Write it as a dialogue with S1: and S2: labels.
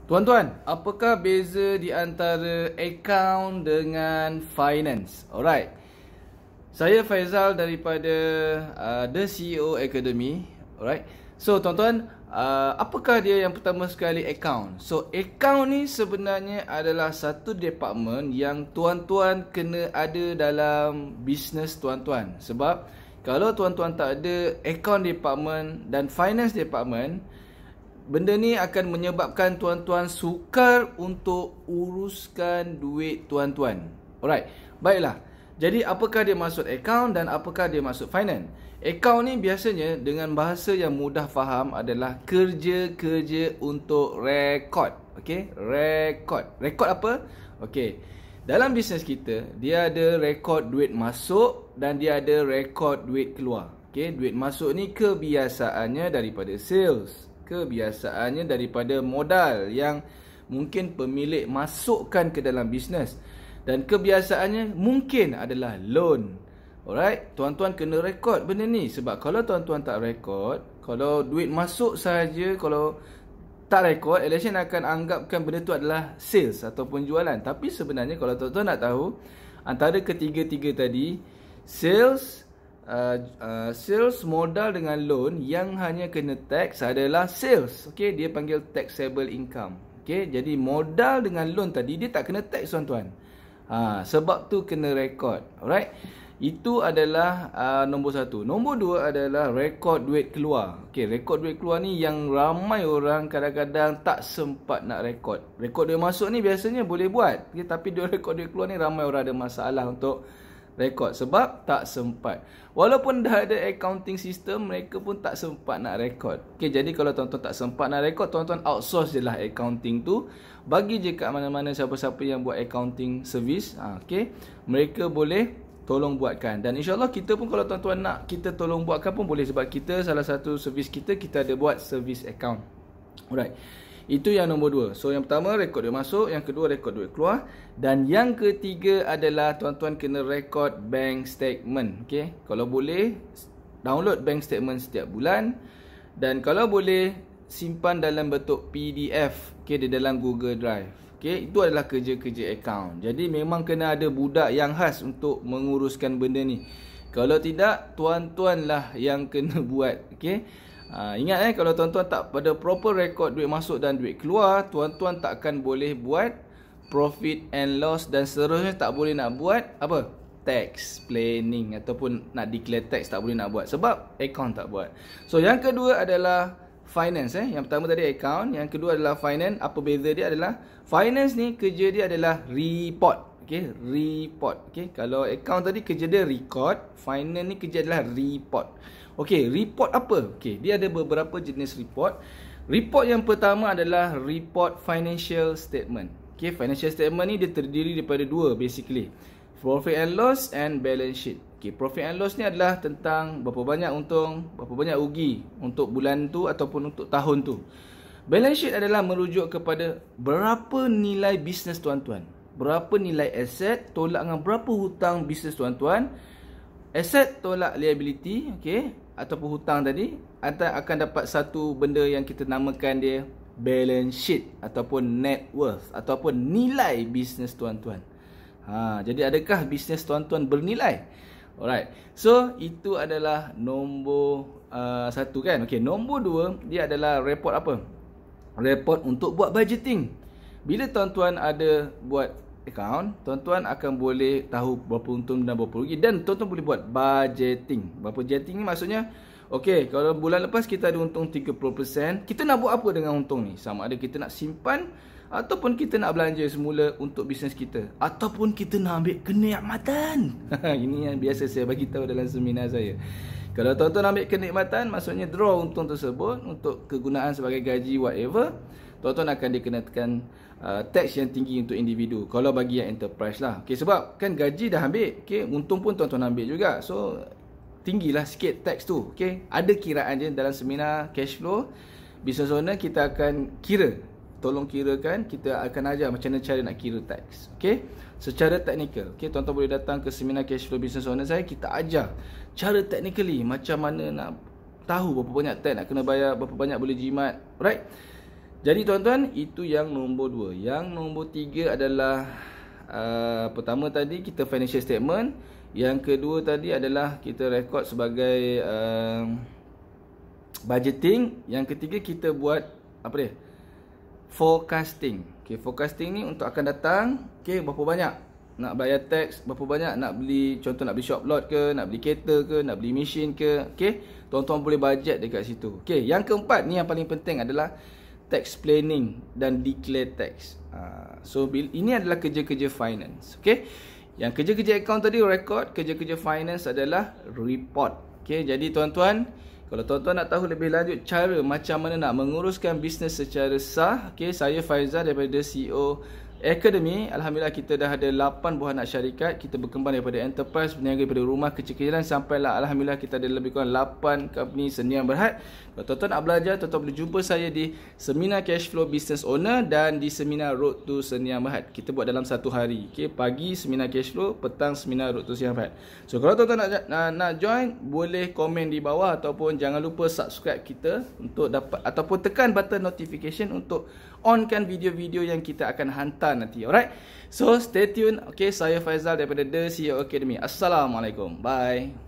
S1: Tuan-tuan, apakah beza di antara account dengan finance? Alright. Saya Faizal daripada The CEO Academy. Alright. So, tuan-tuan, apakah dia yang pertama sekali account? So, account ni sebenarnya adalah satu department yang tuan-tuan kena ada dalam bisnes tuan-tuan. Sebab kalau tuan-tuan tak ada account department dan finance department, benda ni akan menyebabkan tuan-tuan sukar untuk uruskan duit tuan-tuan. Alright, baiklah. Jadi apakah dia maksud account dan apakah dia maksud finance? Account ni biasanya dengan bahasa yang mudah faham adalah kerja-kerja untuk rekod. Okay, rekod. Rekod apa? Okay, dalam bisnes kita, dia ada rekod duit masuk dan dia ada rekod duit keluar. Okay, duit masuk ni kebiasaannya daripada sales. Kebiasaannya daripada modal yang mungkin pemilik masukkan ke dalam bisnes. Dan kebiasaannya mungkin adalah loan. Alright, tuan-tuan kena rekod benda ni. Sebab kalau tuan-tuan tak rekod, kalau duit masuk saja, kalau tak rekod, election akan anggapkan benda tu adalah sales ataupun jualan. Tapi sebenarnya kalau tuan-tuan nak tahu, antara ketiga-tiga tadi, sales, modal dengan loan yang hanya kena tax adalah sales. Okey, dia panggil taxable income. Okey, jadi modal dengan loan tadi dia tak kena tax tuan-tuan. Sebab tu kena rekod. Alright. Itu adalah nombor satu. Nombor dua adalah rekod duit keluar. Okey, rekod duit keluar ni yang ramai orang kadang-kadang tak sempat nak rekod. Rekod duit masuk ni biasanya boleh buat. Okay, tapi rekod duit keluar ni ramai orang ada masalah untuk rekod sebab tak sempat. Walaupun dah ada accounting system, mereka pun tak sempat nak rekod. Okey, jadi kalau tuan-tuan tak sempat nak rekod, tuan-tuan outsource je lah accounting tu. Bagi je kat mana-mana siapa-siapa yang buat accounting service, okey, mereka boleh tolong buatkan. Dan insyaAllah kita pun kalau tuan-tuan nak kita tolong buatkan pun boleh. Sebab kita salah satu servis kita ada buat service account. Alright. Itu yang nombor dua. So yang pertama rekod duit masuk, yang kedua rekod duit keluar, dan yang ketiga adalah tuan-tuan kena rekod bank statement. Okey, kalau boleh download bank statement setiap bulan, dan kalau boleh simpan dalam bentuk PDF, okey, di dalam Google Drive. Okey, itu adalah kerja-kerja account. Jadi memang kena ada budak yang khas untuk menguruskan benda ni. Kalau tidak, tuan-tuan lah yang kena buat. Okey. Ingat kalau tuan-tuan tak pada proper record duit masuk dan duit keluar, tuan-tuan takkan boleh buat profit and loss, dan seterusnya tak boleh nak buat apa? Tax planning ataupun nak declare tax tak boleh nak buat sebab account tak buat. So yang kedua adalah finance. Yang pertama tadi account, yang kedua adalah finance. Apa beza dia adalah finance ni kerja dia adalah report. Okay, report. Okay, kalau account tadi kerja dia record, finance ni kerja adalah report. Okay, report apa? Okay, dia ada beberapa jenis report. Report yang pertama adalah report financial statement. Okay, financial statement ni dia terdiri daripada dua basically. Profit and loss and balance sheet. Okay, profit and loss ni adalah tentang berapa banyak untung, berapa banyak rugi untuk bulan tu ataupun untuk tahun tu. Balance sheet adalah merujuk kepada berapa nilai bisnes tuan-tuan, berapa nilai aset tolak dengan berapa hutang bisnes tuan-tuan. Aset tolak liability, okey, ataupun hutang tadi akan dapat satu benda yang kita namakan dia balance sheet ataupun net worth ataupun nilai bisnes tuan-tuan. Jadi adakah bisnes tuan-tuan bernilai? Alright. So itu adalah nombor satu kan. Okey, nombor dua dia adalah report apa? Report untuk buat budgeting. Bila tuan-tuan ada buat account, tuan-tuan akan boleh tahu berapa untung dan berapa rugi, dan tuan-tuan boleh buat budgeting. Budgeting ni maksudnya, okey, kalau bulan lepas kita ada untung 30%, kita nak buat apa dengan untung ni? Sama ada kita nak simpan ataupun kita nak belanja semula untuk bisnes kita, ataupun kita nak ambil kenikmatan. Ini yang biasa saya bagi tahu dalam seminar saya. Kalau tuan-tuan ambil kenikmatan, maksudnya draw untung tersebut untuk kegunaan sebagai gaji whatever, tuan-tuan akan dikenakan tax yang tinggi untuk individu. Kalau bagi yang enterprise lah. Okay, sebab kan gaji dah ambil, okay, untung pun tuan-tuan ambil juga. So tinggilah sikit tax tu. Okay, ada kiraan je dalam seminar cash flow business owner. Kita akan kira, tolong kirakan, kita akan ajar macam mana cara nak kira tax. Okay, secara teknikal. Okay, tuan-tuan boleh datang ke seminar cash flow business owner saya. Kita ajar cara technically macam mana nak tahu berapa banyak tax nak kena bayar, berapa banyak boleh jimat. Right. Jadi tuan-tuan, itu yang nombor 2. Yang nombor 3 adalah pertama tadi kita financial statement. Yang kedua tadi adalah kita rekod sebagai budgeting. Yang ketiga kita buat apa dia? Forecasting. Okay, forecasting ni untuk akan datang. Okay, berapa banyak nak bayar tax, berapa banyak nak beli, contoh nak beli shop lot ke, nak beli kereta ke, nak beli mesin ke. Okay, tuan-tuan boleh budget dekat situ. Okay, yang keempat ni yang paling penting adalah tax planning dan declare tax. So ini adalah kerja-kerja finance. Okay, yang kerja-kerja account tadi record, kerja-kerja finance adalah report. Okay, jadi tuan-tuan, kalau tuan-tuan nak tahu lebih lanjut cara macam mana nak menguruskan bisnes secara sah, okay, saya Faizal daripada CEO Academy. Alhamdulillah kita dah ada 8 buah anak syarikat. Kita berkembang daripada enterprise, berniaga daripada rumah kecil-kecilan sampailah alhamdulillah kita ada lebih kurang 8 company senior berhad. Kalau tuan-tuan nak belajar, tuan-tuan boleh jumpa saya di seminar Cash Flow Business Owner dan di seminar Road to Senior Berhad. Kita buat dalam satu hari. Okay, pagi seminar Cash Flow, petang seminar Road to Senior Berhad. So kalau tuan-tuan nak join, boleh komen di bawah ataupun jangan lupa subscribe kita untuk dapat ataupun tekan button notification untuk onkan video-video yang kita akan hantar nanti. Alright, so stay tune. Okay, saya Faizal daripada The CEO Academy. Assalamualaikum, bye.